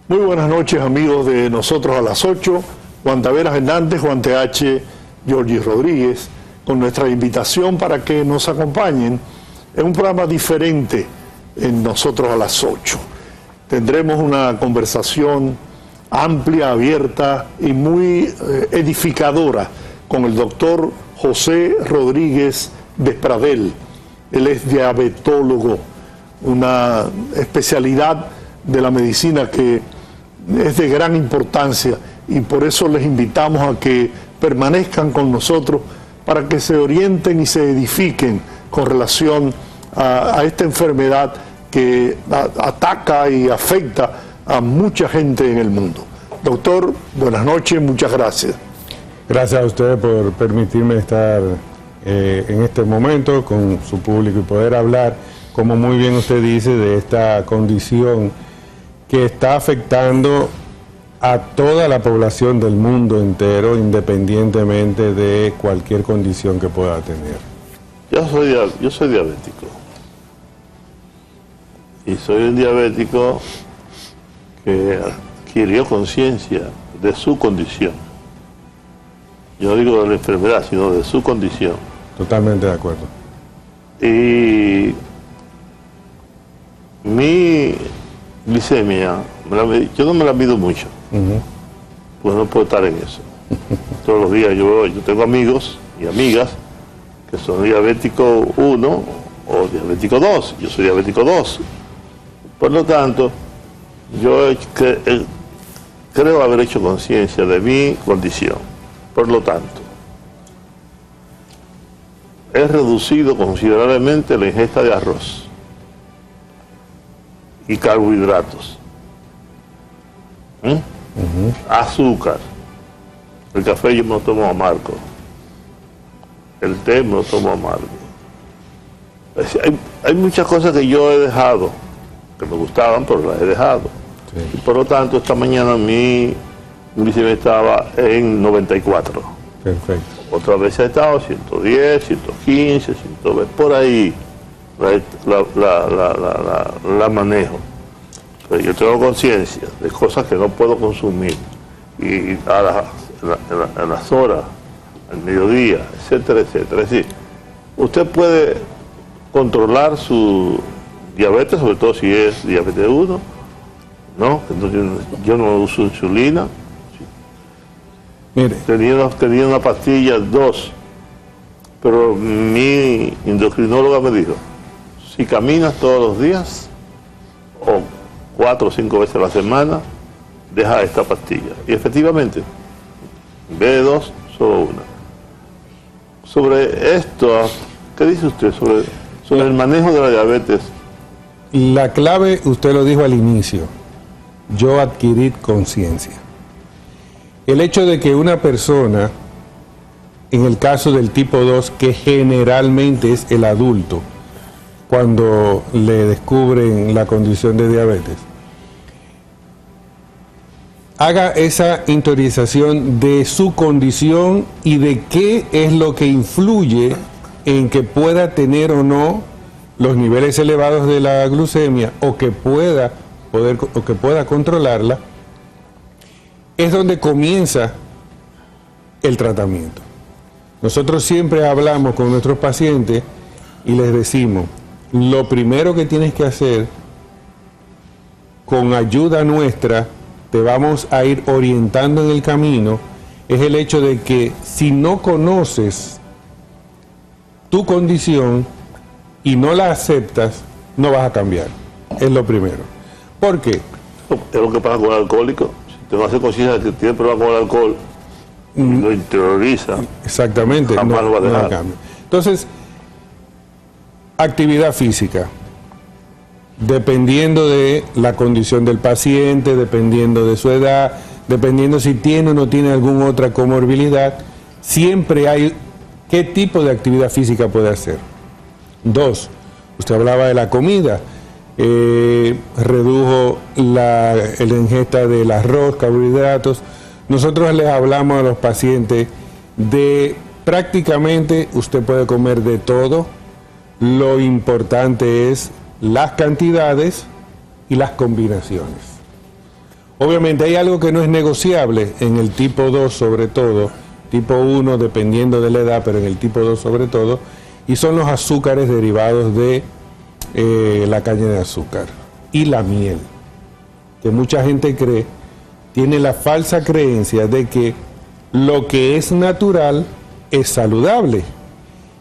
Muy buenas noches, amigos de Nosotros a las 8. Juan Taveras Hernández, Juan TH, Georgie Rodríguez, con nuestra invitación para que nos acompañen en un programa diferente en Nosotros a las 8. Tendremos una conversación amplia, abierta y muy edificadora con el doctor José Rodríguez Despradel. Él es diabetólogo, una especialidad de la medicina que es de gran importancia, y por eso les invitamos a que permanezcan con nosotros para que se orienten y se edifiquen con relación a esta enfermedad que ataca y afecta a mucha gente en el mundo. Doctor, buenas noches, muchas gracias. Gracias a ustedes por permitirme estar en este momento con su público y poder hablar, como muy bien usted dice, de esta condición que está afectando a toda la población del mundo entero, independientemente de cualquier condición que pueda tener. Yo soy diabético. Y soy un diabético que adquirió conciencia de su condición. Yo no digo de la enfermedad, sino de su condición. Totalmente de acuerdo. Y mi glicemia, yo no me la mido mucho, pues no puedo estar en eso. Todos los días yo tengo amigos y amigas que son diabético 1 o diabético 2, yo soy diabético 2. Por lo tanto, yo creo haber hecho conciencia de mi condición. Por lo tanto, he reducido considerablemente la ingesta de arroz y carbohidratos, azúcar. El café yo me lo tomo amargo, el té me lo tomo amargo. Hay muchas cosas que yo he dejado, que me gustaban, pero las he dejado. Sí. Y por lo tanto, esta mañana mi glicemia estaba en 94. Perfecto. Otra vez ha estado 110, 115, 120, por ahí la manejo. Pero yo tengo conciencia de cosas que no puedo consumir, y en las horas, al mediodía, etcétera, etcétera. Es decir, usted puede controlar su diabetes, sobre todo si es diabetes 1, ¿no? Entonces, yo no uso insulina. Mire. Tenía una pastilla 2, pero mi endocrinóloga me dijo, si caminas todos los días, o 4 o 5 veces a la semana, deja esta pastilla. Y efectivamente, en vez de 2, solo una. Sobre esto, ¿qué dice usted sobre el manejo de la diabetes? La clave, usted lo dijo al inicio, yo adquirí conciencia. El hecho de que una persona, en el caso del tipo 2, que generalmente es el adulto, cuando le descubren la condición de diabetes, haga esa interiorización de su condición y de qué es lo que influye en que pueda tener o no los niveles elevados de la glucemia, o que pueda controlarla, es donde comienza el tratamiento. Nosotros siempre hablamos con nuestros pacientes y les decimos, lo primero que tienes que hacer, con ayuda nuestra, te vamos a ir orientando en el camino, es el hecho de que si no conoces tu condición y no la aceptas, no vas a cambiar. Es lo primero. ¿Por qué? Es lo que pasa con el alcohólico. Si te no hace conciencia de que tiene problema con el alcohol, y lo interioriza. Exactamente. Jamás lo va a dejar. No. Entonces, actividad física. Dependiendo de la condición del paciente, dependiendo de su edad, dependiendo si tiene o no tiene alguna otra comorbilidad, siempre hay qué tipo de actividad física puede hacer. 2, usted hablaba de la comida, redujo la ingesta del arroz, carbohidratos. Nosotros les hablamos a los pacientes de prácticamente usted puede comer de todo, lo importante es las cantidades y las combinaciones. Obviamente hay algo que no es negociable en el tipo 2 sobre todo, tipo 1 dependiendo de la edad, pero en el tipo 2 sobre todo, y son los azúcares derivados de la caña de azúcar y la miel, que mucha gente cree, tiene la falsa creencia de que lo que es natural es saludable.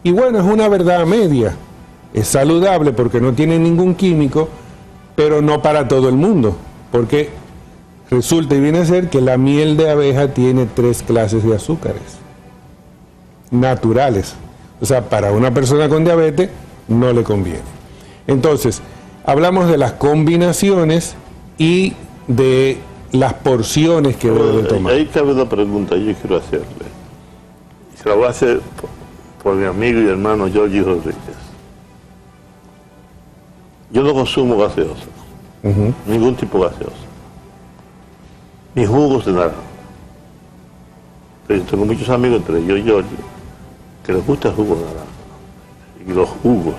Y bueno, es una verdad a media. Es saludable porque no tiene ningún químico, pero no para todo el mundo, porque resulta y viene a ser que la miel de abeja tiene 3 clases de azúcares naturales. O sea, para una persona con diabetes no le conviene. Entonces, hablamos de las combinaciones y de las porciones que debe tomar. Ahí cabe una pregunta que yo quiero hacerle. Se la voy a hacer por mi amigo y hermano Jorge Rodríguez. Yo no consumo gaseosa, ningún tipo de gaseosa, ni jugos de naranja. Pero yo tengo muchos amigos, entre ellos Jorge, que les gusta el jugo de naranja y los jugos.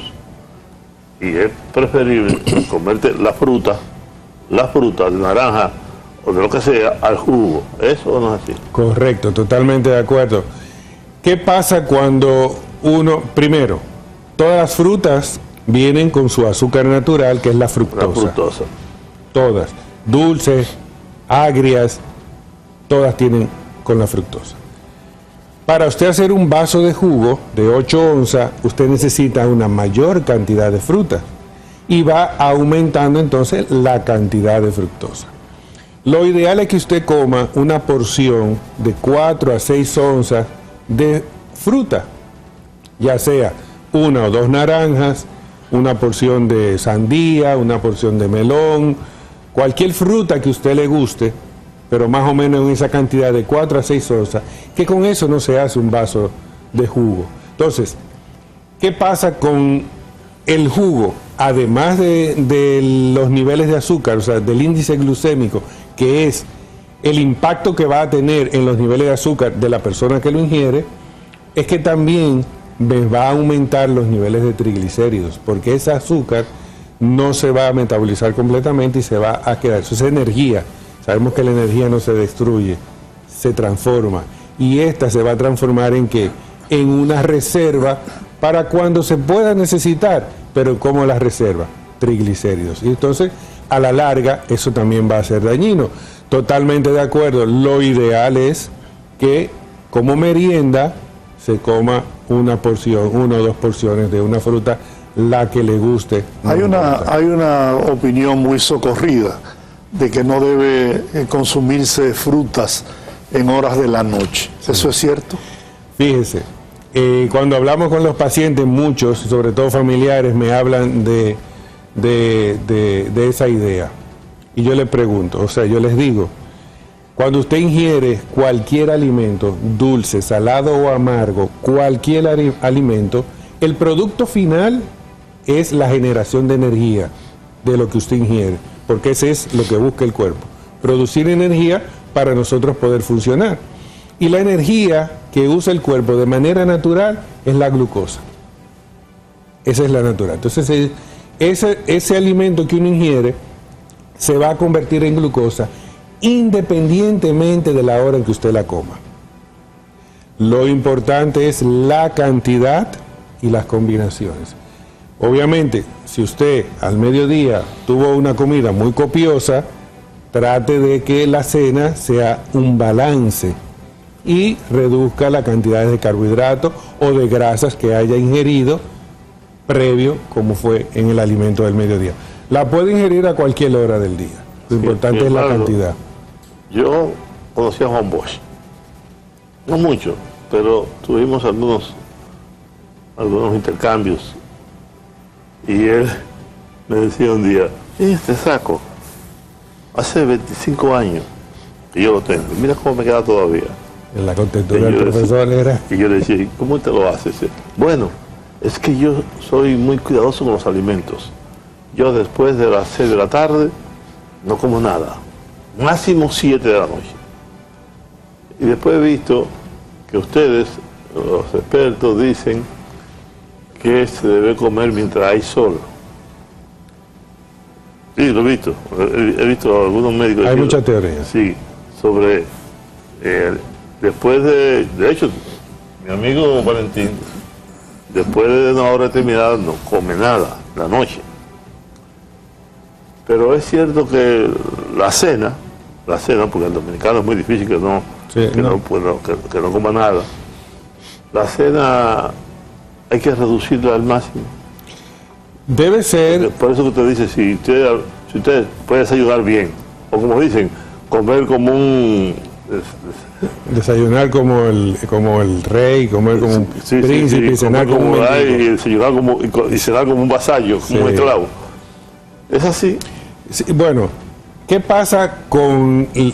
Y es preferible comerte la fruta de naranja o de lo que sea al jugo. ¿Eso o no es así? Correcto, totalmente de acuerdo. ¿Qué pasa cuando uno, primero, todas las frutas vienen con su azúcar natural, que es la fructosa? La fructosa. Todas, dulces, agrias, todas tienen con la fructosa. Para usted hacer un vaso de jugo de 8 onzas, usted necesita una mayor cantidad de fruta y va aumentando entonces la cantidad de fructosa. Lo ideal es que usted coma una porción de 4 a 6 onzas de fruta, ya sea 1 o 2 naranjas, una porción de sandía, una porción de melón, cualquier fruta que a usted le guste, pero más o menos en esa cantidad de 4 a 6 onzas, que con eso no se hace un vaso de jugo. Entonces, ¿qué pasa con el jugo? Además de los niveles de azúcar, o sea, del índice glucémico, que es el impacto que va a tener en los niveles de azúcar de la persona que lo ingiere, es que también va a aumentar los niveles de triglicéridos, porque ese azúcar no se va a metabolizar completamente y se va a quedar. Eso es energía. Sabemos que la energía no se destruye, se transforma. Y esta se va a transformar en ¿qué? En una reserva para cuando se pueda necesitar. Pero ¿cómo la reserva? Triglicéridos. Y entonces, a la larga, eso también va a ser dañino. Totalmente de acuerdo. Lo ideal es que, como merienda, se coma una porción, 1 o 2 porciones de una fruta, la que le guste. Hay una opinión muy socorrida de que no debe consumirse frutas en horas de la noche. ¿Eso es cierto? Fíjese, cuando hablamos con los pacientes, muchos, sobre todo familiares, me hablan de esa idea. Y yo les pregunto, o sea, yo les digo, cuando usted ingiere cualquier alimento, dulce, salado o amargo, cualquier alimento, el producto final es la generación de energía de lo que usted ingiere, porque ese es lo que busca el cuerpo, producir energía para nosotros poder funcionar. Y la energía que usa el cuerpo de manera natural es la glucosa. Esa es la natural. Entonces, ese alimento que uno ingiere se va a convertir en glucosa independientemente de la hora en que usted la coma. Lo importante es la cantidad y las combinaciones. Obviamente, si usted al mediodía tuvo una comida muy copiosa, trate de que la cena sea un balance y reduzca la cantidad de carbohidratos o de grasas que haya ingerido previo, como fue en el alimento del mediodía. La puede ingerir a cualquier hora del día. Lo importante es la cantidad. Yo conocí a Juan Bosch, no mucho, pero tuvimos algunos intercambios. Y él me decía un día, este saco, hace 25 años que yo lo tengo, mira cómo me queda todavía. En la contextura del profesor era. Y yo le decía, ¿cómo te lo haces? Bueno, es que yo soy muy cuidadoso con los alimentos. Yo después de las 6 de la tarde no como nada, máximo 7 de la noche. Y después he visto que ustedes, los expertos, dicen que se debe comer mientras hay sol. Sí, lo he visto. He visto a algunos médicos. Hay muchas teorías. Sí, sobre... después de hecho, mi amigo Valentín, después de una hora determinada, no come nada, la noche. Pero es cierto que la cena, porque el dominicano es muy difícil que no coma nada. La cena hay que reducirla al máximo. Debe ser... Por eso que usted dice, si usted puede desayunar bien, o como dicen, comer como un... Desayunar como el rey, comer como un príncipe, y cenar como un mendigo. Y cenar como un vasallo, como un esclavo. ¿Es así? Sí, bueno, ¿qué pasa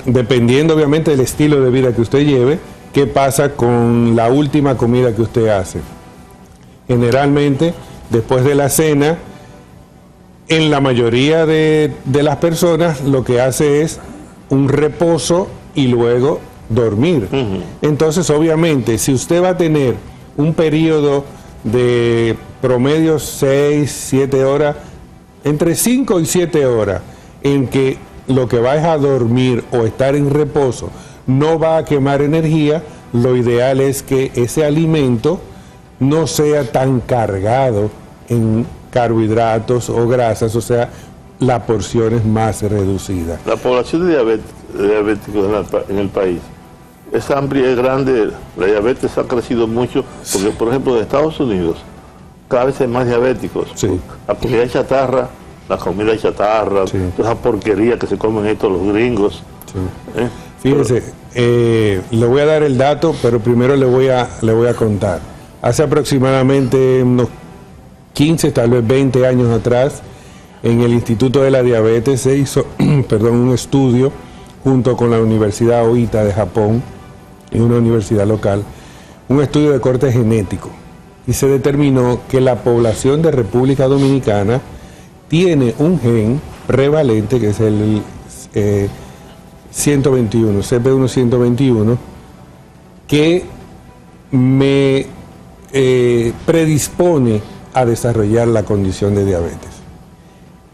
dependiendo obviamente del estilo de vida que usted lleve, qué pasa con la última comida que usted hace? Generalmente, después de la cena, en la mayoría de las personas lo que hace es un reposo y luego dormir. Entonces, obviamente, si usted va a tener un periodo de promedio 6, 7 horas, entre 5 y 7 horas, en que lo que va es a dormir o estar en reposo, no va a quemar energía, lo ideal es que ese alimento no sea tan cargado en carbohidratos o grasas, o sea, la porción es más reducida. La población de diabéticos en el país es amplia, es grande. La diabetes ha crecido mucho, porque por ejemplo en Estados Unidos cada vez hay más diabéticos. Sí. La comida chatarra, toda esa porquería que se comen estos los gringos. Sí. Fíjense, le voy a dar el dato, pero primero le voy a contar. Hace aproximadamente unos 15, tal vez 20 años atrás, en el Instituto de la Diabetes se hizo un estudio junto con la Universidad Oita de Japón y una universidad local, un estudio de corte genético, y se determinó que la población de República Dominicana tiene un gen prevalente, que es el 121, CP1-121, que me predispone a desarrollar la condición de diabetes,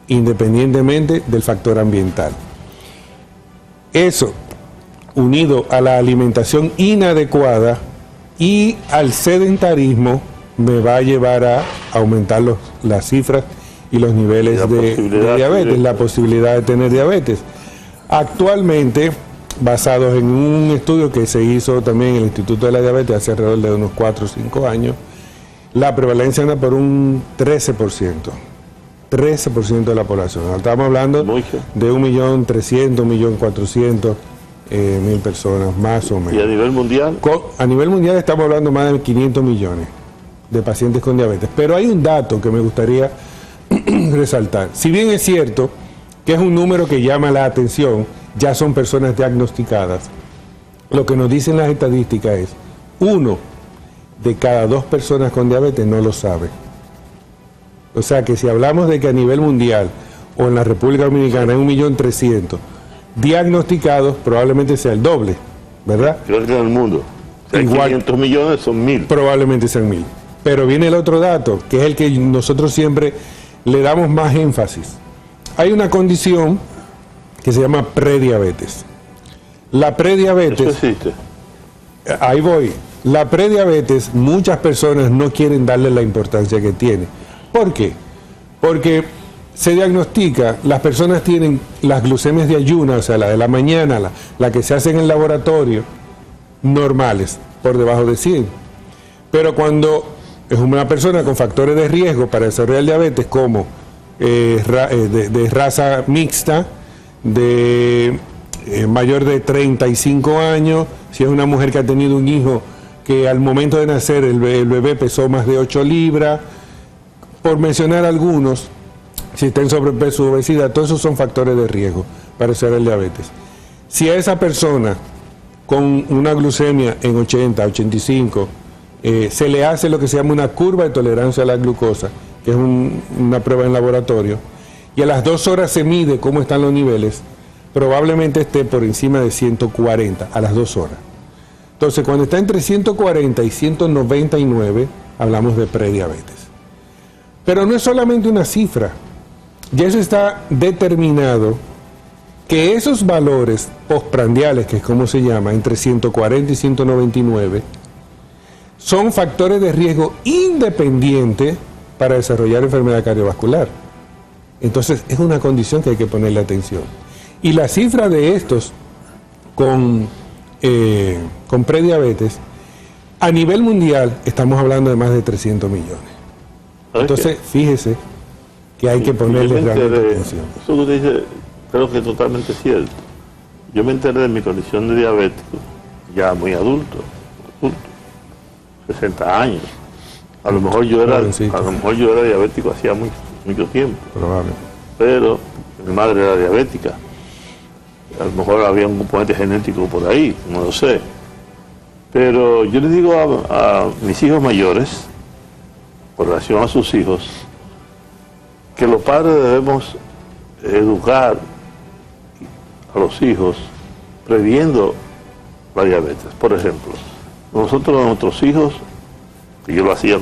independientemente del factor ambiental. Eso, unido a la alimentación inadecuada y al sedentarismo, me va a llevar a aumentar las cifras y los niveles de diabetes, la posibilidad de tener diabetes. Actualmente, basados en un estudio que se hizo también en el Instituto de la Diabetes hace alrededor de unos 4 o 5 años, la prevalencia anda por un 13%. 13% de la población. Estamos hablando de 1.300.000, 1.400.000 personas, más o menos. ¿Y a nivel mundial? A nivel mundial estamos hablando más de 500 millones de pacientes con diabetes. Pero hay un dato que me gustaría resaltar. Si bien es cierto que es un número que llama la atención, ya son personas diagnosticadas, lo que nos dicen las estadísticas es 1 de cada 2 personas con diabetes no lo sabe. O sea que si hablamos de que a nivel mundial o en la República Dominicana hay 1.300.000 diagnosticados, probablemente sea el doble, ¿verdad? Creo que en el mundo. Si hay 500 millones son 1.000. Probablemente sean 1.000. Pero viene el otro dato, que es el que nosotros siempre le damos más énfasis. Hay una condición que se llama prediabetes. La prediabetes... ¿Eso existe? Ahí voy. La prediabetes, muchas personas no quieren darle la importancia que tiene. ¿Por qué? Porque se diagnostica, las personas tienen las glucemias de ayuno, o sea, la de la mañana, la que se hace en el laboratorio, normales, por debajo de 100. Pero cuando es una persona con factores de riesgo para desarrollar diabetes, como de raza mixta, de mayor de 35 años, si es una mujer que ha tenido un hijo que al momento de nacer el bebé pesó más de 8 libras, por mencionar algunos, si está en sobrepeso o obesidad, todos esos son factores de riesgo para desarrollar diabetes. Si a esa persona con una glucemia en 80, 85, se le hace lo que se llama una curva de tolerancia a la glucosa, que es una prueba en laboratorio, y a las 2 horas se mide cómo están los niveles, probablemente esté por encima de 140 a las 2 horas. Entonces, cuando está entre 140 y 199, hablamos de prediabetes. Pero no es solamente una cifra. ya eso está determinado que esos valores postprandiales, que es como se llama, entre 140 y 199, son factores de riesgo independientes para desarrollar enfermedad cardiovascular. Entonces es una condición que hay que ponerle atención. Y la cifra de estos con prediabetes, a nivel mundial estamos hablando de más de 300 millones. Entonces fíjese que hay que ponerle realmente atención. Eso que usted dice, creo que es totalmente cierto. Yo me enteré de mi condición de diabético ya muy adulto, 60 años. A lo mejor yo era diabético hacía mucho tiempo. Probable. Pero mi madre era diabética. A lo mejor había un componente genético por ahí, no lo sé. Pero yo les digo a mis hijos mayores, con relación a sus hijos, que los padres debemos educar a los hijos previendo la diabetes. Por ejemplo, nosotros a nuestros hijos, que yo lo hacía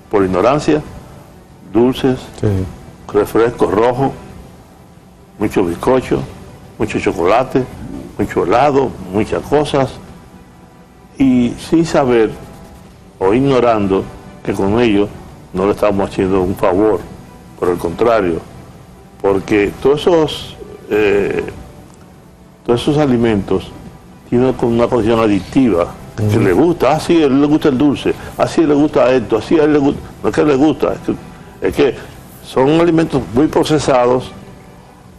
por ignorancia, dulces, Sí. refrescos rojos, mucho bizcocho, mucho chocolate, mucho helado, muchas cosas, y sin saber o ignorando que con ello no le estamos haciendo un favor, por el contrario, porque todos esos alimentos tienen una condición adictiva que le gusta, así a él le gusta el dulce, así le gusta esto, así a él le gusta, no es que le gusta, es que son alimentos muy procesados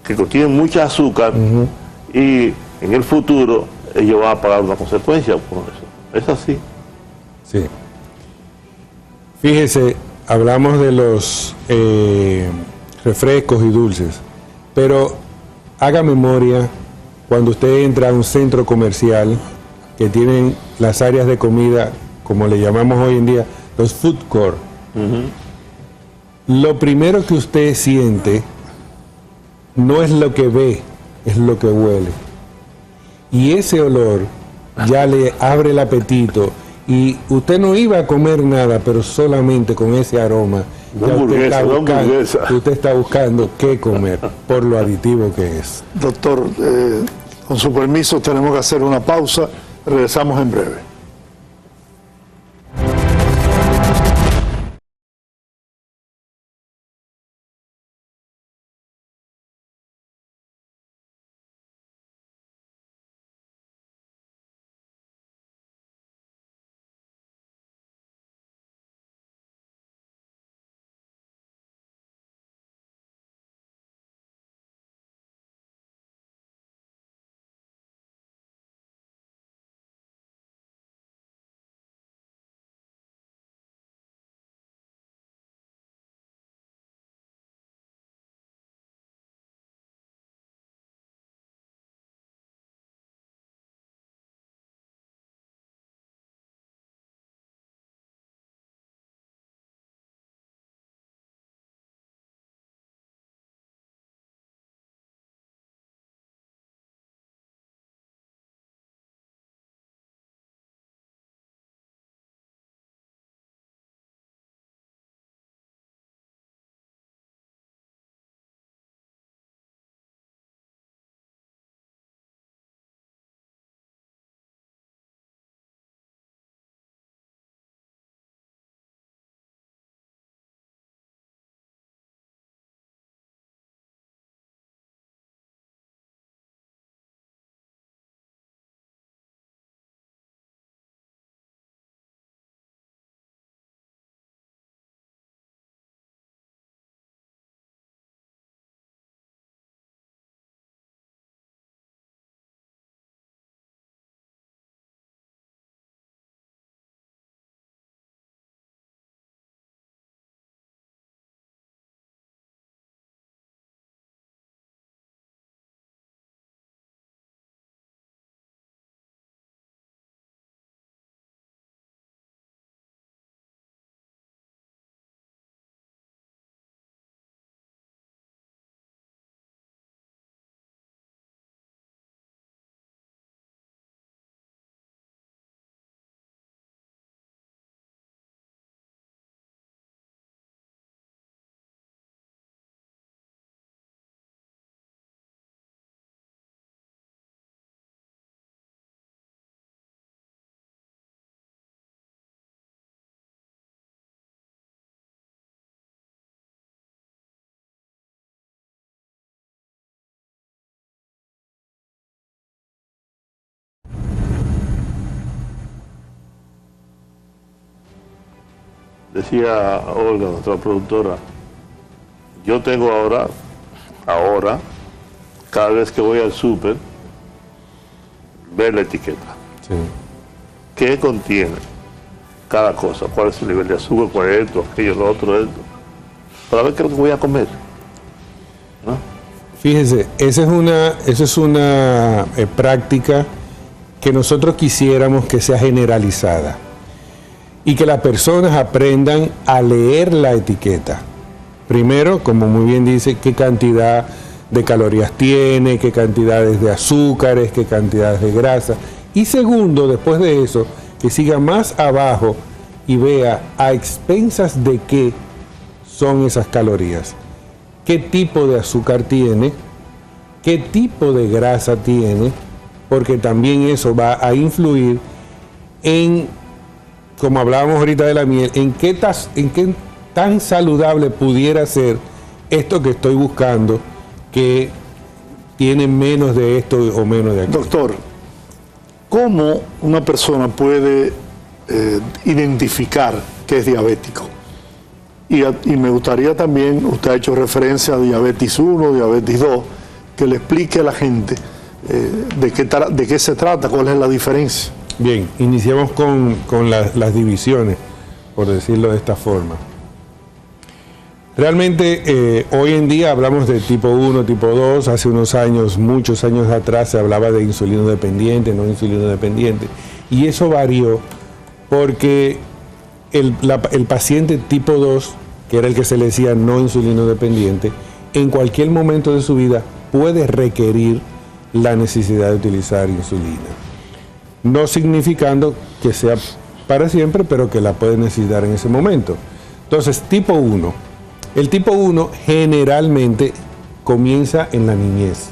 que contienen mucha azúcar y en el futuro ellos van a pagar una consecuencia por eso. Es así. Sí. Fíjese, hablamos de los refrescos y dulces, pero haga memoria cuando usted entra a un centro comercial que tienen las áreas de comida, como le llamamos hoy en día, los food court. Lo primero que usted siente no es lo que ve, es lo que huele. Y ese olor ya le abre el apetito y usted no iba a comer nada, pero solamente con ese aroma ya usted está buscando qué comer por lo aditivo que es. Doctor, con su permiso tenemos que hacer una pausa, regresamos en breve. decía Olga, nuestra productora, yo tengo ahora, cada vez que voy al súper, ver la etiqueta. Sí. ¿Qué contiene cada cosa? ¿Cuál es el nivel de azúcar? ¿Cuál es esto? Aquello, lo otro, esto. Para ver qué es lo que voy a comer, ¿no? Fíjese, esa es una práctica que nosotros quisiéramos que sea generalizada y que las personas aprendan a leer la etiqueta. Primero, como muy bien dice, qué cantidad de calorías tiene, qué cantidades de azúcares, qué cantidades de grasa. Y segundo, después de eso, que siga más abajo y vea a expensas de qué son esas calorías, qué tipo de azúcar tiene, qué tipo de grasa tiene, porque también eso va a influir en, como hablábamos ahorita de la miel, en qué tan saludable pudiera ser esto que estoy buscando, que tiene menos de esto o menos de aquello. Doctor, ¿cómo una persona puede identificar que es diabético? Y me gustaría también, usted ha hecho referencia a diabetes 1, diabetes 2, que le explique a la gente de qué se trata, cuál es la diferencia. Bien, iniciamos con las divisiones, por decirlo de esta forma. Realmente hoy en día hablamos de tipo 1, tipo 2, hace unos años, muchos años atrás se hablaba de insulino dependiente, no insulino dependiente, y eso varió porque el paciente tipo 2, que era el que se le decía no insulino dependiente, en cualquier momento de su vida puede requerir la necesidad de utilizar insulina. No significando que sea para siempre, pero que la puede necesitar en ese momento. Entonces, tipo 1. El tipo 1 generalmente comienza en la niñez.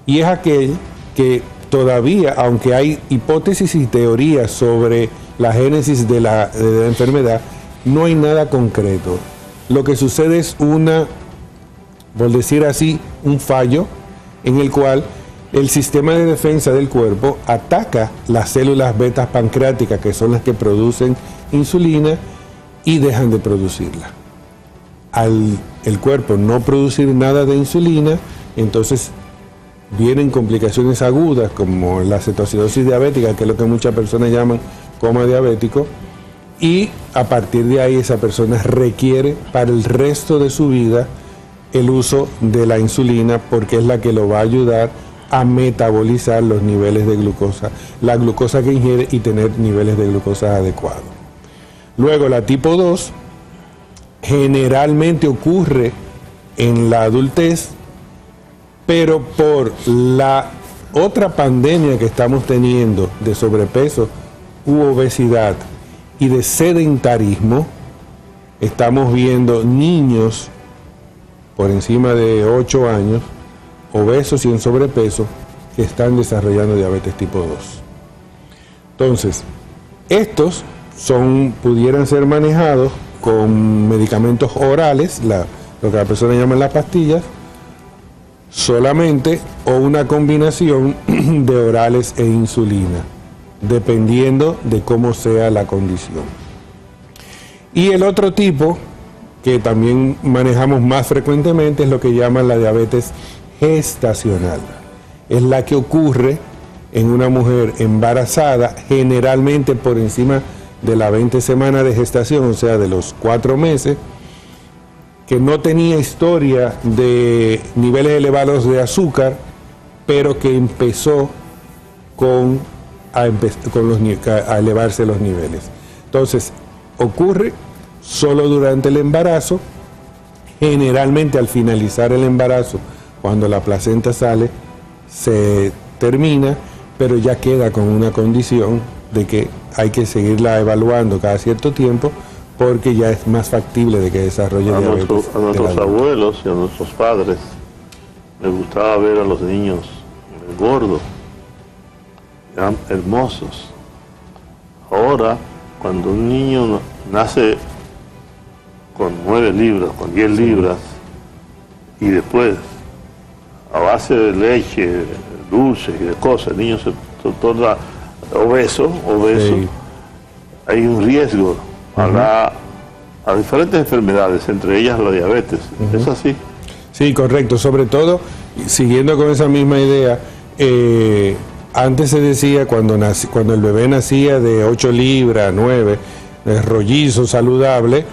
Y es aquel que todavía, aunque hay hipótesis y teorías sobre la génesis de la enfermedad, no hay nada concreto. Lo que sucede es por decir así, un fallo en el cual el sistema de defensa del cuerpo ataca las células betas pancreáticas, que son las que producen insulina, y dejan de producirla. Al el cuerpo no producir nada de insulina, entonces vienen complicaciones agudas como la cetoacidosis diabética, que es lo que muchas personas llaman coma diabético, y a partir de ahí esa persona requiere para el resto de su vida el uso de la insulina, porque es la que lo va a ayudar a metabolizar los niveles de glucosa, la glucosa que ingiere, y tener niveles de glucosa adecuados. Luego la tipo 2 generalmente ocurre en la adultez, pero por la otra pandemia que estamos teniendo de sobrepeso u obesidad y de sedentarismo, estamos viendo niños por encima de 8 años, obesos y en sobrepeso, que están desarrollando diabetes tipo 2. Entonces, estos pudieran ser manejados con medicamentos orales, lo que la persona llama las pastillas, solamente, o una combinación de orales e insulina, dependiendo de cómo sea la condición. Y el otro tipo, que también manejamos más frecuentemente, es lo que llaman la diabetes gestacional. Es la que ocurre en una mujer embarazada, generalmente por encima de las 20 semanas de gestación, o sea, de los 4 meses, que no tenía historia de niveles elevados de azúcar, pero que empezó a elevarse los niveles. Entonces, ocurre solo durante el embarazo, generalmente al finalizar el embarazo, cuando la placenta sale, se termina, pero ya queda con una condición de que hay que seguirla evaluando cada cierto tiempo, porque ya es más factible de que desarrolle diabetes. A nuestros abuelos y a nuestros padres les gustaba ver a los niños gordos, eran hermosos. Ahora, cuando un niño nace con 9 libras, con 10 libras, y después, a base de leche, dulces y de cosas, el niño se torna obeso, Sí. hay un riesgo a la a diferentes enfermedades, entre ellas la diabetes. ¿Es así? Sí, correcto. Sobre todo, siguiendo con esa misma idea, antes se decía cuando el bebé nacía de 8 libras, 9, rollizo, saludable,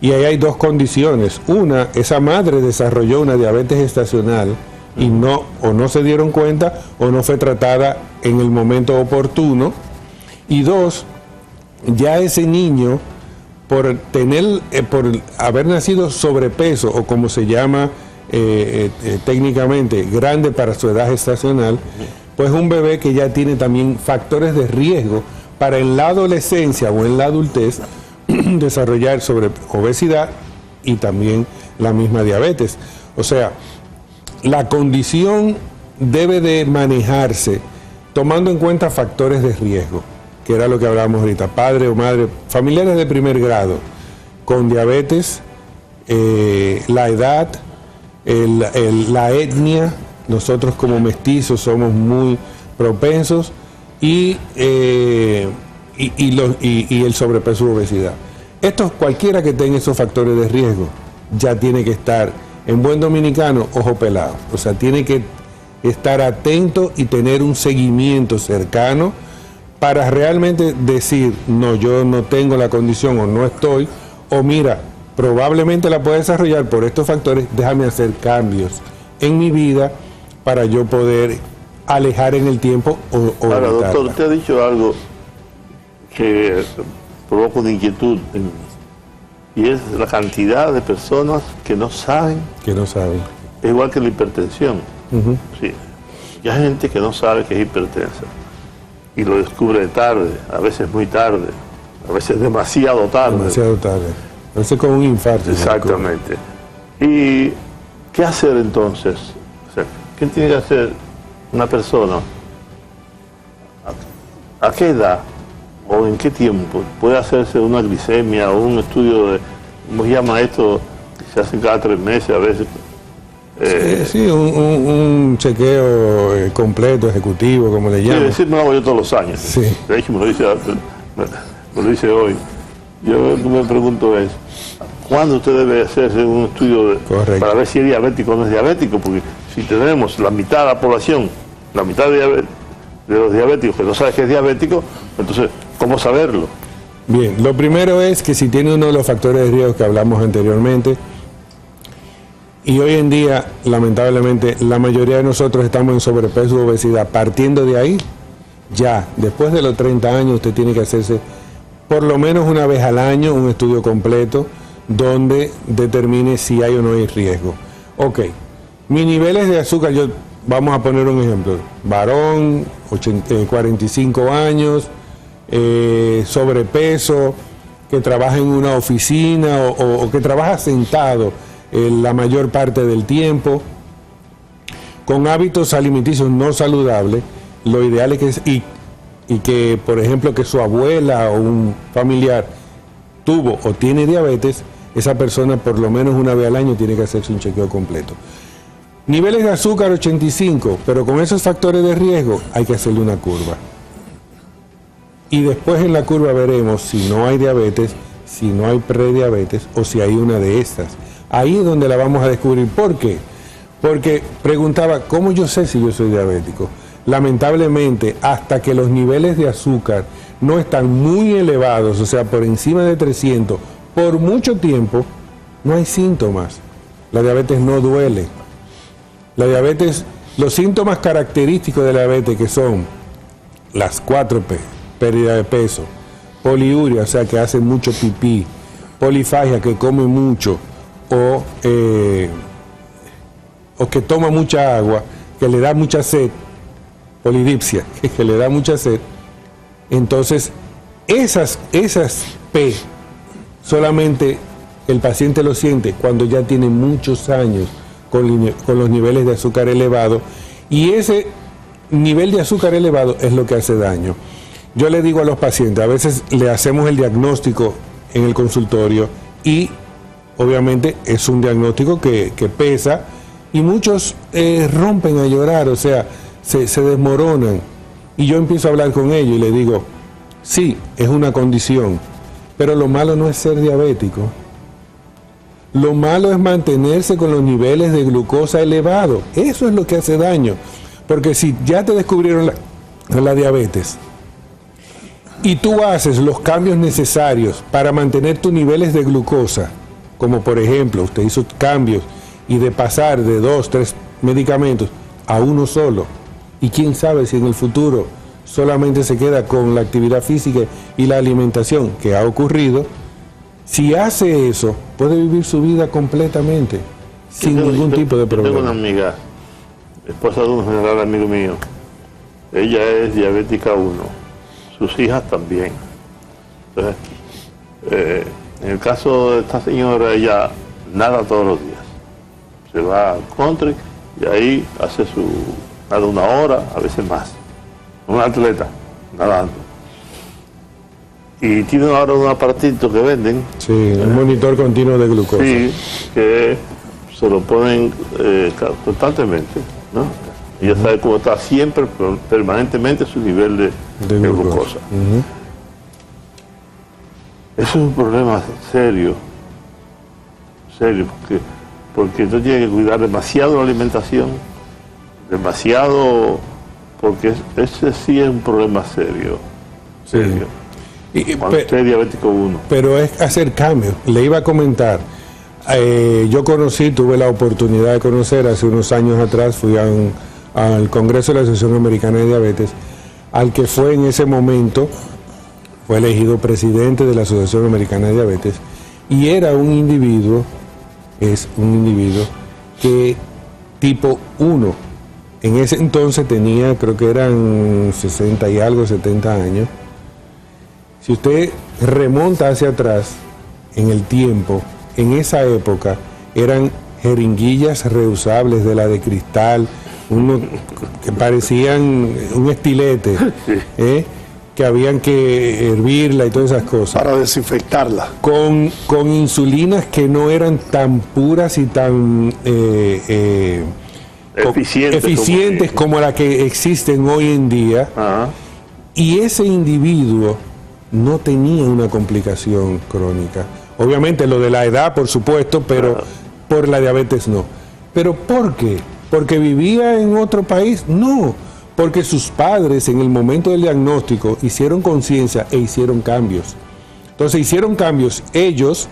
y ahí hay dos condiciones. Una, esa madre desarrolló una diabetes gestacional y no se dieron cuenta o no fue tratada en el momento oportuno. Y dos, ya ese niño, por haber nacido sobrepeso, o como se llama técnicamente, grande para su edad gestacional, pues un bebé que ya tiene también factores de riesgo para en la adolescencia o en la adultez desarrollar obesidad y también la misma diabetes. O sea, la condición debe de manejarse tomando en cuenta factores de riesgo, que era lo que hablábamos ahorita, padre o madre, familiares de primer grado con diabetes, la edad, la etnia. Nosotros como mestizos somos muy propensos, y el sobrepeso u obesidad. Cualquiera que tenga esos factores de riesgo ya tiene que estar, en buen dominicano, ojo pelado. O sea, tiene que estar atento y tener un seguimiento cercano para realmente decir, no, yo no tengo la condición o no estoy, o mira, probablemente la pueda desarrollar por estos factores, déjame hacer cambios en mi vida para yo poder alejar en el tiempo o ahora, evitarla. doctor, usted ha dicho algo que provoca una inquietud, y es la cantidad de personas que no saben. Es igual que la hipertensión. Sí. Y hay gente que no sabe que es hipertensa y lo descubre tarde, a veces muy tarde, a veces demasiado tarde. A veces con un infarto. Exactamente. ¿Y qué hacer entonces? O sea, ¿qué tiene que hacer una persona? ¿A qué edad o en qué tiempo puede hacerse una glicemia o un estudio de, ¿cómo se llama esto? Se hace cada 3 meses a veces. Sí, un chequeo completo, ejecutivo, como le llaman. Sí, decir, me lo hago yo todos los años. Sí. De hecho, me lo dice hoy. Yo lo que me pregunto es, ¿cuándo usted debe hacerse un estudio para ver si es diabético o no es diabético? Porque si tenemos la mitad de la población, la mitad de los diabéticos que no sabe que es diabético, entonces, ¿cómo saberlo? Bien, lo primero es que si tiene uno de los factores de riesgo que hablamos anteriormente, y hoy en día, lamentablemente, la mayoría de nosotros estamos en sobrepeso u obesidad. Partiendo de ahí, ya, después de los 30 años, usted tiene que hacerse por lo menos una vez al año un estudio completo donde determine si hay o no hay riesgo. Ok, mis niveles de azúcar, vamos a poner un ejemplo. Varón, 45 años, sobrepeso, que trabaja en una oficina o que trabaja sentado la mayor parte del tiempo, con hábitos alimenticios no saludables. Lo ideal es que, y que, por ejemplo, que su abuela o un familiar tuvo o tiene diabetes, esa persona por lo menos una vez al año tiene que hacerse un chequeo completo. Niveles de azúcar 85, pero con esos factores de riesgo hay que hacerle una curva. Y después en la curva veremos si no hay diabetes, si no hay prediabetes o si hay una de estas. Ahí es donde la vamos a descubrir. ¿Por qué? Porque preguntaba, ¿cómo yo sé si yo soy diabético? Lamentablemente, hasta que los niveles de azúcar no están muy elevados, o sea, por encima de 300, por mucho tiempo, no hay síntomas. La diabetes no duele. La diabetes, los síntomas característicos de la diabetes, que son las 4P, pérdida de peso, poliuria, o sea, que hace mucho pipí, polifagia, que come mucho, o que toma mucha agua, que le da mucha sed, polidipsia, que le da mucha sed. Entonces, esas P solamente el paciente lo siente cuando ya tiene muchos años con los niveles de azúcar elevados, y ese nivel de azúcar elevado es lo que hace daño. Yo le digo a los pacientes, a veces le hacemos el diagnóstico en el consultorio y obviamente es un diagnóstico que pesa, y muchos rompen a llorar, o sea, se desmoronan, y yo empiezo a hablar con ellos y les digo, sí, es una condición, pero lo malo no es ser diabético, Lo malo es mantenerse con los niveles de glucosa elevados. Eso es lo que hace daño. Porque si ya te descubrieron la diabetes y tú haces los cambios necesarios para mantener tus niveles de glucosa, como por ejemplo, usted hizo cambios y de pasar de 2, 3 medicamentos a uno solo, y quién sabe si en el futuro solamente se queda con la actividad física y la alimentación, que ha ocurrido, si hace eso, puede vivir su vida completamente, sin ningún tipo de problema. Tengo una amiga, esposa de un general amigo mío, ella es diabética 1, sus hijas también. Entonces, en el caso de esta señora, ella nada todos los días. Se va al country y ahí hace nada 1 hora, a veces más. Un atleta, nadando. Y tiene ahora un aparatito que venden. Sí, un monitor continuo de glucosa. Sí, que se lo ponen constantemente, ¿no? Ella sabe cómo está siempre, permanentemente su nivel de glucosa. Eso es un problema serio, porque tú tienes que cuidar demasiado la alimentación, demasiado, porque ese sí es un problema serio. Serio. Cuando usted es diabético 1. Pero es hacer cambios. Le iba a comentar, yo tuve la oportunidad de conocer hace unos años atrás, fui al Congreso de la Asociación Americana de Diabetes, al que fue en ese momento, fue elegido presidente de la Asociación Americana de Diabetes, y era un individuo, es un individuo que tipo 1, en ese entonces tenía, creo que eran 60 y algo, 70 años. Si usted remonta hacia atrás en el tiempo, en esa época eran jeringuillas reusables de la de cristal, uno que parecían un estilete, que habían que hervirla y todas esas cosas. Para desinfectarla. Con insulinas que no eran tan puras y tan eficientes como las que existen hoy en día. Ajá. Y ese individuo no tenía una complicación crónica. Obviamente lo de la edad, por supuesto, pero por la diabetes no. ¿Pero por qué? ¿Porque vivía en otro país? No, porque sus padres en el momento del diagnóstico hicieron conciencia e hicieron cambios. Entonces hicieron cambios ellos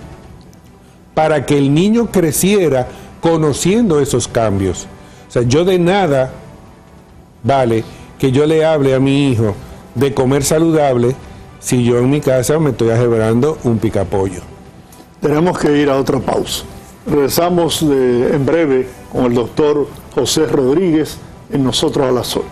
para que el niño creciera conociendo esos cambios. O sea, yo de nada vale que yo le hable a mi hijo de comer saludable si yo en mi casa me estoy ajebrando un picapollo. Tenemos que ir a otra pausa. Regresamos en breve con el doctor José Rodríguez en Nosotros a las 8.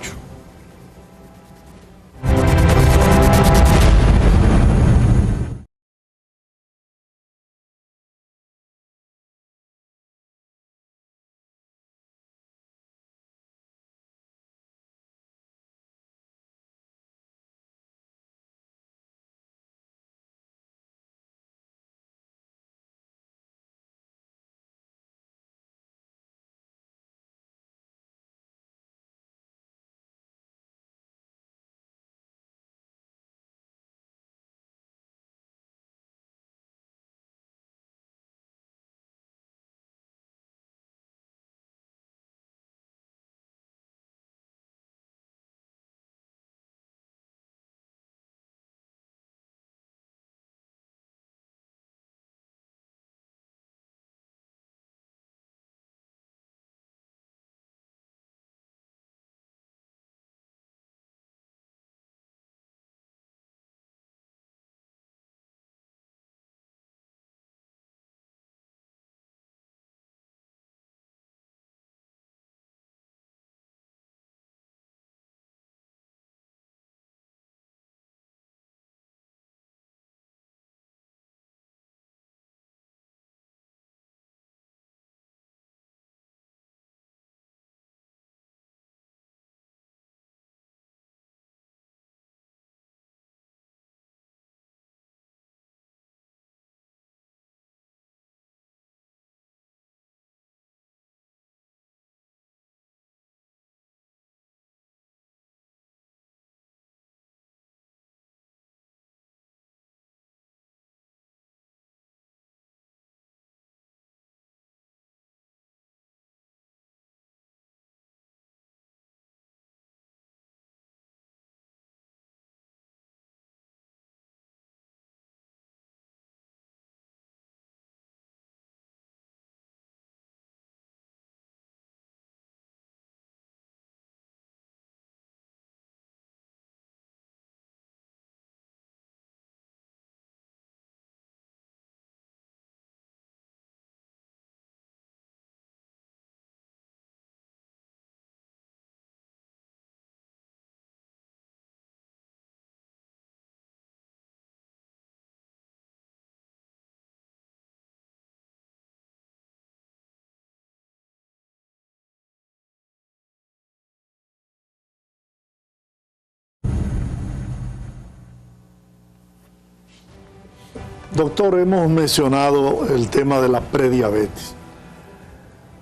Doctor, hemos mencionado el tema de la prediabetes.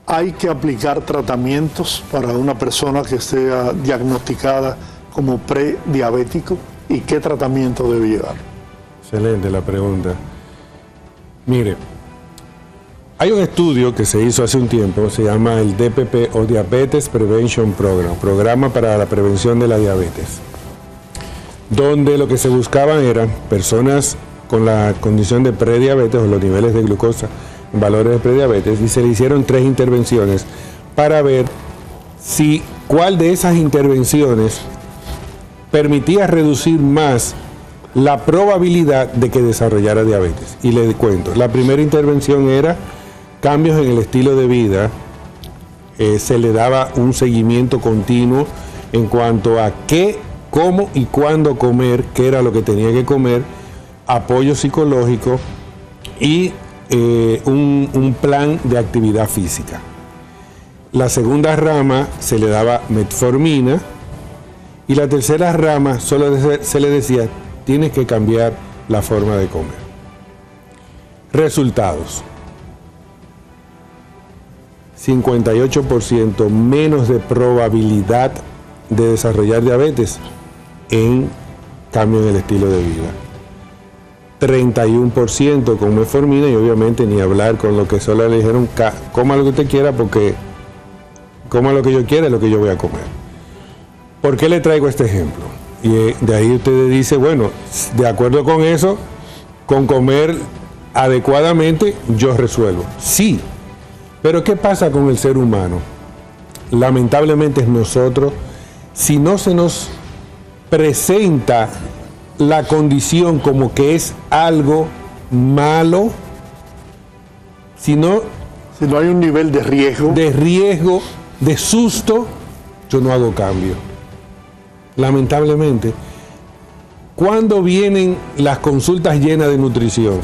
¿Hay que aplicar tratamientos para una persona que sea diagnosticada como prediabético? ¿Y qué tratamiento debe llevar? Excelente la pregunta. Mire, hay un estudio que se hizo hace un tiempo, se llama el DPP o Diabetes Prevention Program, Programa para la Prevención de la Diabetes, donde lo que se buscaban eran personas con la condición de prediabetes o los niveles de glucosa en valores de prediabetes, y se le hicieron 3 intervenciones para ver cuál de esas intervenciones permitía reducir más la probabilidad de que desarrollara diabetes. Y les cuento, la primera intervención era cambios en el estilo de vida. Se le daba un seguimiento continuo en cuanto a qué, cómo y cuándo comer, qué era lo que tenía que comer, apoyo psicológico y un plan de actividad física. La segunda rama se le daba metformina, y la tercera rama solo se le decía: tienes que cambiar la forma de comer. Resultados: 58% menos de probabilidad de desarrollar diabetes en cambio en el estilo de vida. 31% con metformina, y obviamente ni hablar con lo que solo le dijeron: coma lo que usted quiera, porque coma lo que yo quiera es lo que yo voy a comer. ¿Por qué le traigo este ejemplo? Y de ahí usted dice, bueno, de acuerdo con eso, con comer adecuadamente yo resuelvo. Sí, pero ¿qué pasa con el ser humano? Lamentablemente nosotros, si no se nos presenta la condición como que es algo malo, si no hay un nivel de riesgo, de susto, yo no hago cambio. Lamentablemente, ¿cuándo vienen las consultas llenas de nutrición?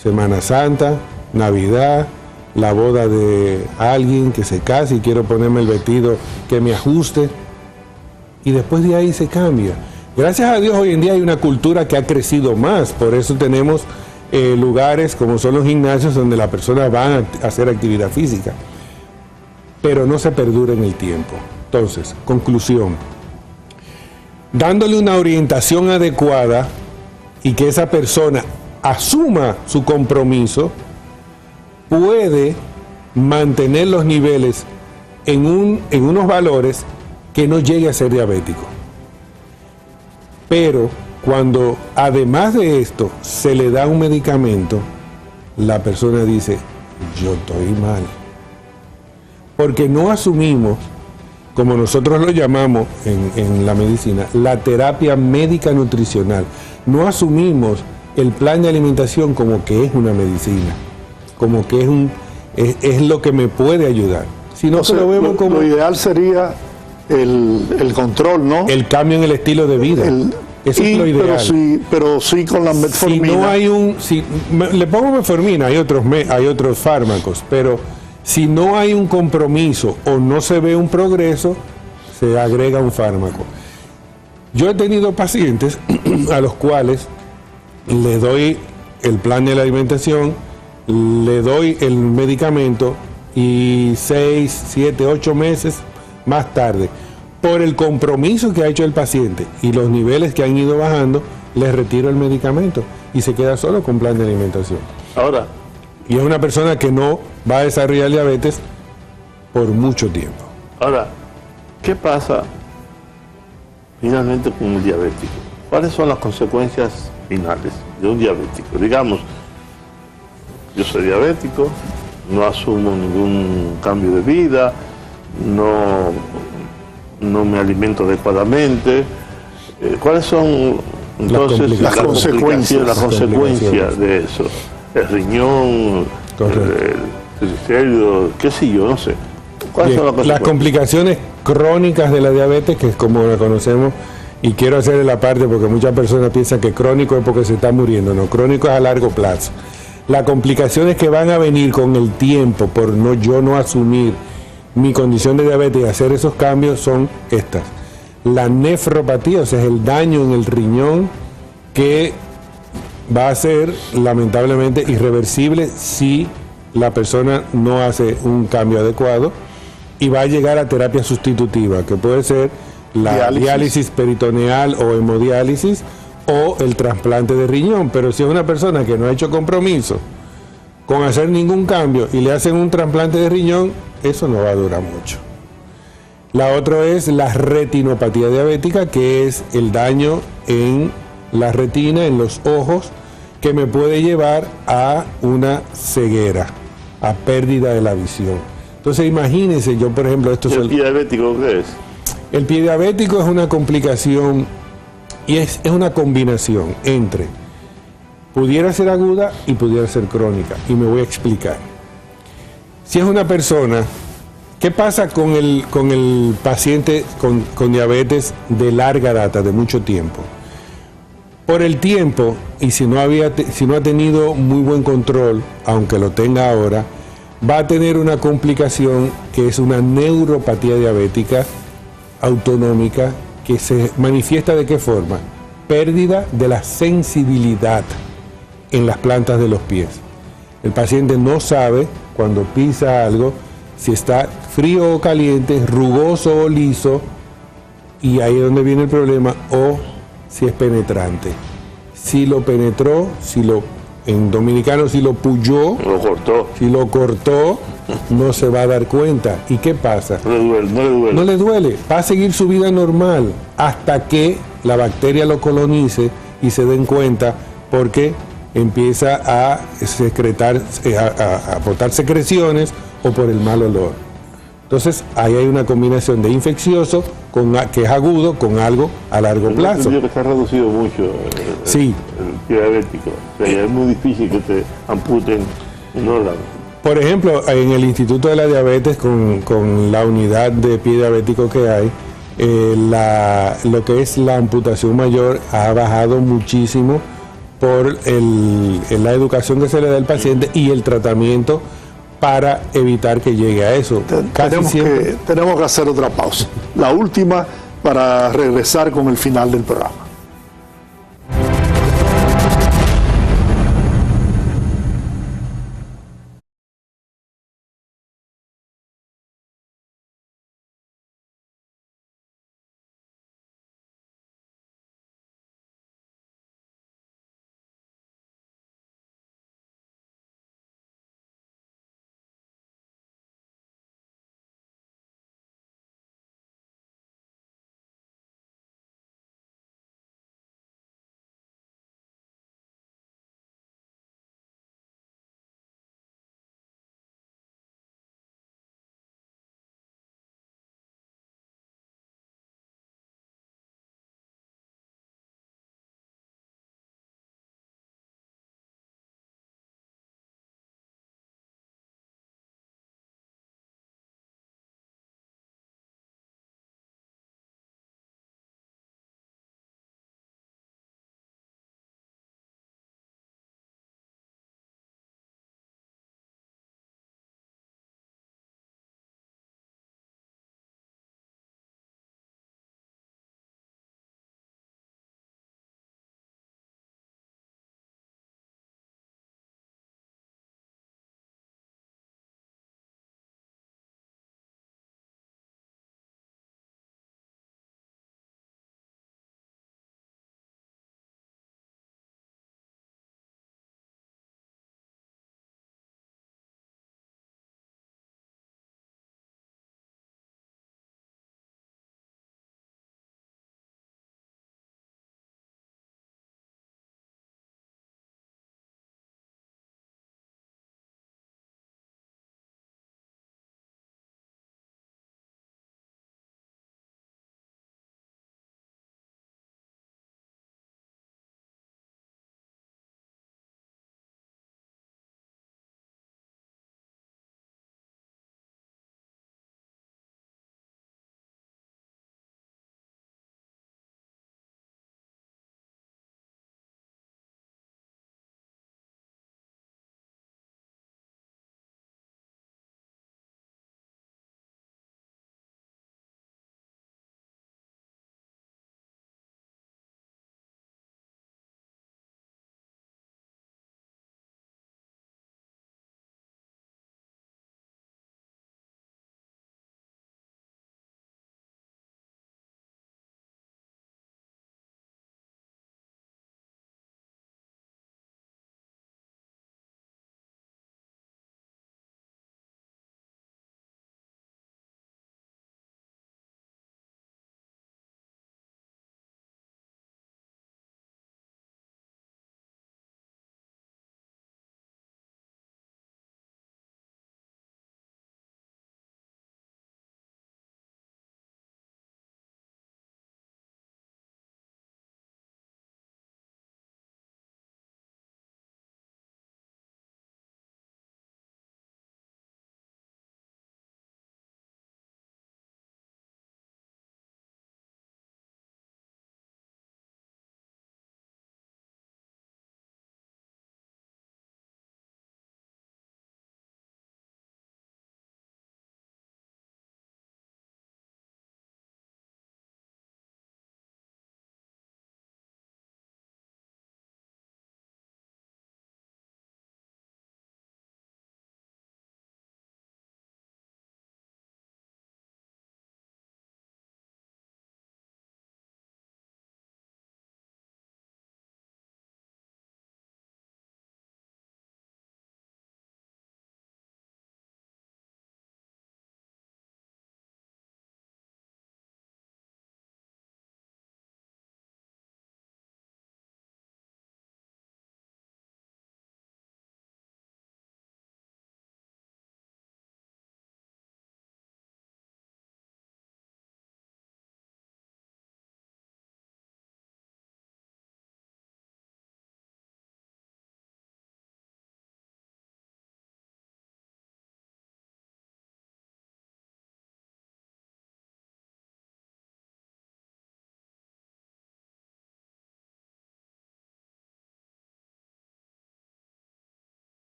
Semana Santa, Navidad, la boda de alguien que se case y quiero ponerme el vestido que me ajuste, y después de ahí se cambia. Gracias a Dios hoy en día hay una cultura que ha crecido más, por eso tenemos lugares como son los gimnasios donde las personas van a hacer actividad física, pero no se perdura en el tiempo. Entonces, conclusión: dándole una orientación adecuada y que esa persona asuma su compromiso, puede mantener los niveles en unos valores que no llegue a ser diabético. Pero cuando además de esto se le da un medicamento, la persona dice: yo estoy mal. Porque no asumimos, como nosotros lo llamamos en la medicina, la terapia médica nutricional. No asumimos el plan de alimentación como que es una medicina, como que es lo que me puede ayudar. Sino que lo vemos como... Lo ideal sería el control, ¿no? El cambio en el estilo de vida. Eso es lo ideal. Pero sí con la metformina. Si no hay le pongo metformina, hay otros fármacos, pero si no hay un compromiso o no se ve un progreso, se agrega un fármaco. Yo he tenido pacientes a los cuales le doy el plan de la alimentación, le doy el medicamento, y 6, 7, 8 meses más tarde, por el compromiso que ha hecho el paciente y los niveles que han ido bajando, le retiro el medicamento y se queda solo con plan de alimentación. Ahora, y es una persona que no va a desarrollar diabetes por mucho tiempo. Ahora, ¿qué pasa finalmente con un diabético? ¿Cuáles son las consecuencias finales de un diabético? Digamos, yo soy diabético, no asumo ningún cambio de vida, no me alimento adecuadamente. ¿Cuáles son entonces las consecuencias de eso? El riñón, el triglicérido, qué sé yo, no sé. ¿Cuáles son las consecuencias? Las complicaciones crónicas de la diabetes, que es como la conocemos, y quiero hacerle la parte porque muchas personas piensan que crónico es porque se está muriendo. No, crónico es a largo plazo. Las complicaciones que van a venir con el tiempo por yo no asumir mi condición de diabetes y hacer esos cambios son estas. La nefropatía, o sea, es el daño en el riñón que va a ser lamentablemente irreversible si la persona no hace un cambio adecuado y va a llegar a terapia sustitutiva, que puede ser la diálisis peritoneal o hemodiálisis o el trasplante de riñón. Pero si es una persona que no ha hecho compromiso con hacer ningún cambio y le hacen un trasplante de riñón, eso no va a durar mucho. La otra es la retinopatía diabética, que es el daño en la retina, en los ojos, que me puede llevar a una ceguera, a pérdida de la visión. Entonces imagínense, yo por ejemplo, esto es ¿El pie diabético qué es? El pie diabético es una complicación y es una combinación entre pudiera ser aguda y pudiera ser crónica, y me voy a explicar. Si es una persona, ¿qué pasa con el paciente con diabetes de larga data, de mucho tiempo? Por el tiempo, y si no ha tenido muy buen control, aunque lo tenga ahora, va a tener una complicación que es una neuropatía diabética autonómica, que se manifiesta ¿de qué forma? Pérdida de la sensibilidad en las plantas de los pies. El paciente no sabe cuando pisa algo si está frío o caliente, rugoso o liso, y ahí es donde viene el problema, o si es penetrante. Si lo penetró, en dominicano si lo puyó, si lo cortó, no se va a dar cuenta. ¿Y qué pasa? No le duele. No le duele, va a seguir su vida normal hasta que la bacteria lo colonice y se den cuenta, porque empieza a secretar, a botar secreciones o por el mal olor. Entonces ahí hay una combinación de infeccioso que es agudo con algo a largo plazo. Que se ha reducido mucho sí. el pie diabético. O sea, es muy difícil que te amputen un órgano. Por ejemplo, en el Instituto de la Diabetes, con la unidad de pie diabético que hay, lo que es la amputación mayor ha bajado muchísimo por la educación que se le da al paciente y el tratamiento para evitar que llegue a eso. Tenemos que hacer otra pausa. La última para regresar con el final del programa.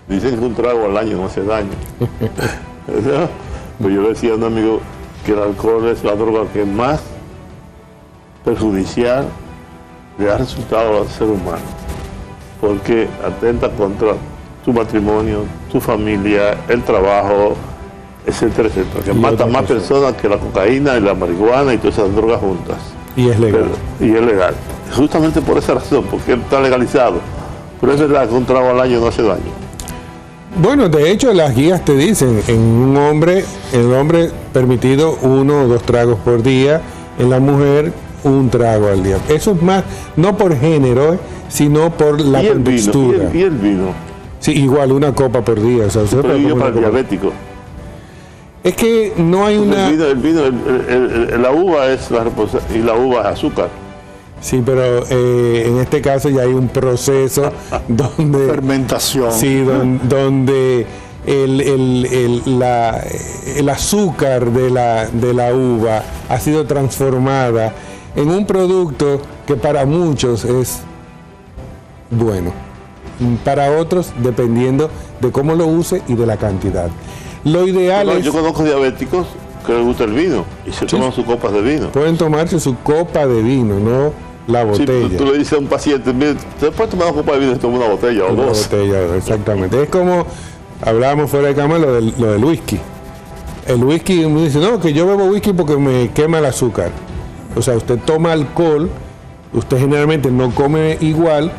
Dicen que un trago al año no hace daño. ¿Verdad? Pues yo le decía a un amigo que el alcohol es la droga que más perjudicial le ha resultado al ser humano, porque atenta contra tu matrimonio, tu familia, el trabajo, etcétera, etcétera, que mata más personas que la cocaína y la marihuana y todas esas drogas juntas. Y es legal. Y es legal. Justamente por esa razón, porque está legalizado. Pero es verdad que un trago al año no hace daño. Bueno, de hecho las guías te dicen, en un hombre, el hombre permitido 1 o 2 tragos por día, en la mujer 1 trago al día. Eso es más, no por género, sino por la contextura. ¿Y el vino? Sí, igual 1 copa por día. O sea, pero yo para el diabético. Es que no hay una... La uva es la responsabilidad, y la uva es azúcar. Sí, pero en este caso ya hay un proceso donde... Fermentación. Sí, donde el azúcar de la uva ha sido transformada en un producto que para muchos es bueno. Para otros, dependiendo de cómo lo use y de la cantidad. Lo ideal es... Yo conozco diabéticos que les gusta el vino y se toman sus copas de vino. Pueden tomarse su copa de vino, no la botella. Sí, tú le dices a un paciente, ¿te puedes tomar 1 copa de vino y toma una botella o 2? Una botella, exactamente. Es como hablábamos fuera de cama lo del whisky. El whisky, uno dice, no, que yo bebo whisky porque me quema el azúcar. O sea, usted toma alcohol, usted generalmente no come igual,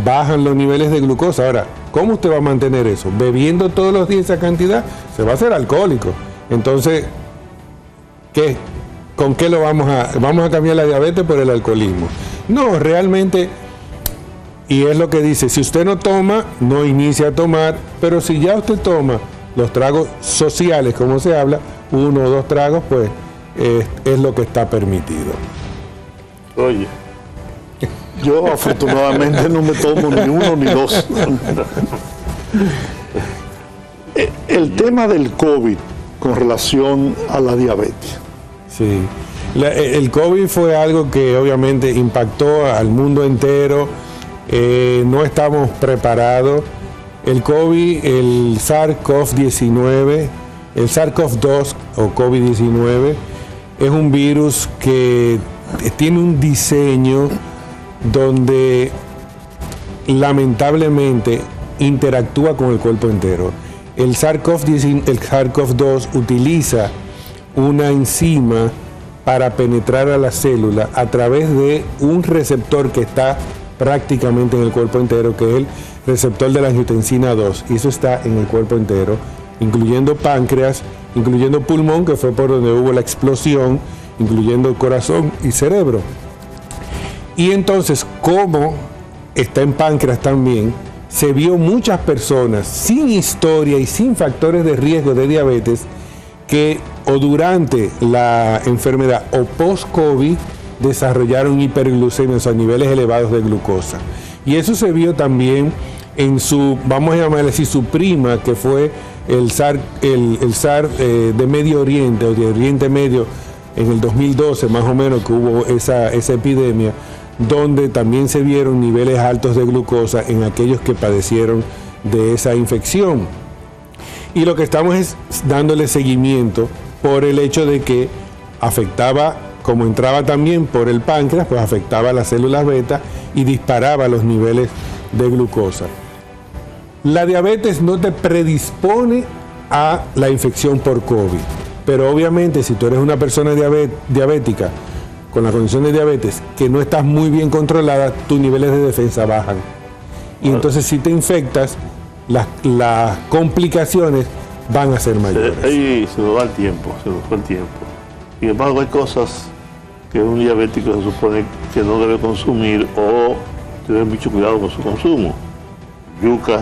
bajan los niveles de glucosa. Ahora, ¿cómo usted va a mantener eso? Bebiendo todos los días esa cantidad, se va a hacer alcohólico. Entonces, ¿qué? ¿Con qué lo vamos a cambiar la diabetes por el alcoholismo? No, realmente, y es lo que dice, si usted no toma, no inicia a tomar, pero si ya usted toma los tragos sociales, como se habla, 1 o 2 tragos, pues es lo que está permitido. Oye. Yo afortunadamente no me tomo ni 1 ni 2. El tema del COVID con relación a la diabetes. Sí, el COVID fue algo que obviamente impactó al mundo entero, no estamos preparados. El COVID, el SARS-CoV-19, el SARS-CoV-2 o COVID-19 es un virus que tiene un diseño donde lamentablemente interactúa con el cuerpo entero. El SARS-CoV-2 utiliza una enzima para penetrar a la célula a través de un receptor que está prácticamente en el cuerpo entero, que es el receptor de la angiotensina 2, y eso está en el cuerpo entero, incluyendo páncreas, incluyendo pulmón, que fue por donde hubo la explosión, incluyendo corazón y cerebro. Y entonces, como está en páncreas también, se vio muchas personas sin historia y sin factores de riesgo de diabetes que o durante la enfermedad o post-COVID desarrollaron hiperglucemia, o sea, niveles elevados de glucosa. Y eso se vio también en su, vamos a llamarle así, su prima, que fue el SARS de Medio Oriente o de Oriente Medio en el 2012 más o menos, que hubo esa epidemia, donde también se vieron niveles altos de glucosa en aquellos que padecieron de esa infección. Y lo que estamos es dándole seguimiento por el hecho de que afectaba, como entraba también por el páncreas, pues afectaba las células beta y disparaba los niveles de glucosa. La diabetes no te predispone a la infección por COVID, pero obviamente si tú eres una persona diabética con la condición de diabetes que no estás muy bien controlada, tus niveles de defensa bajan. Y entonces si te infectas, las complicaciones van a ser mayores. Ahí se nos va el tiempo, Sin embargo, hay cosas que un diabético se supone que no debe consumir o tener mucho cuidado con su consumo. Yuca,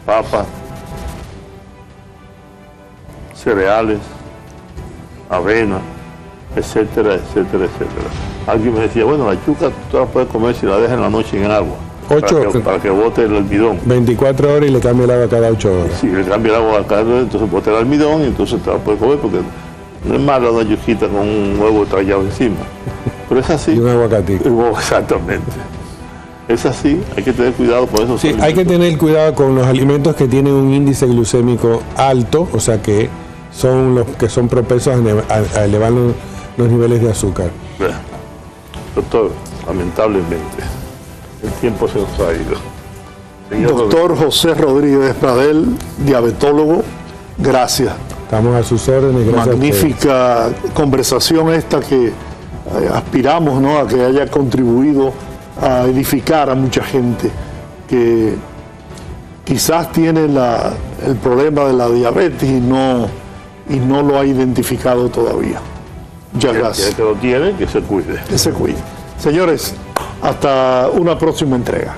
papa, cereales, avena, etcétera, etcétera, etcétera. Alguien me decía, bueno, la yuca tú la puedes comer si la dejas en la noche en agua. Para que bote el almidón. 24 horas y le cambia el agua cada 8 horas. Sí, le cambia el agua cada 8 horas, entonces bote el almidón y entonces te la puedes comer porque no es malo una yuquita con un huevo trallado encima. Pero es así. Y un aguacatito. Exactamente. Es así, hay que tener cuidado con esos Sí, hay que tener cuidado con los alimentos que tienen un índice glucémico alto, o sea que son los que son propensos a elevar los niveles de azúcar. Doctor, lamentablemente, el tiempo se nos ha ido. Señor Doctor José Rodríguez Pradel, diabetólogo, gracias. Estamos a sus órdenes. Gracias. Magnífica conversación esta que aspiramos, ¿no?, a que haya contribuido a edificar a mucha gente que quizás tiene el problema de la diabetes y no lo ha identificado todavía. Muchas gracias. El que lo tiene, que se cuide. Que se cuide. Señores, hasta una próxima entrega.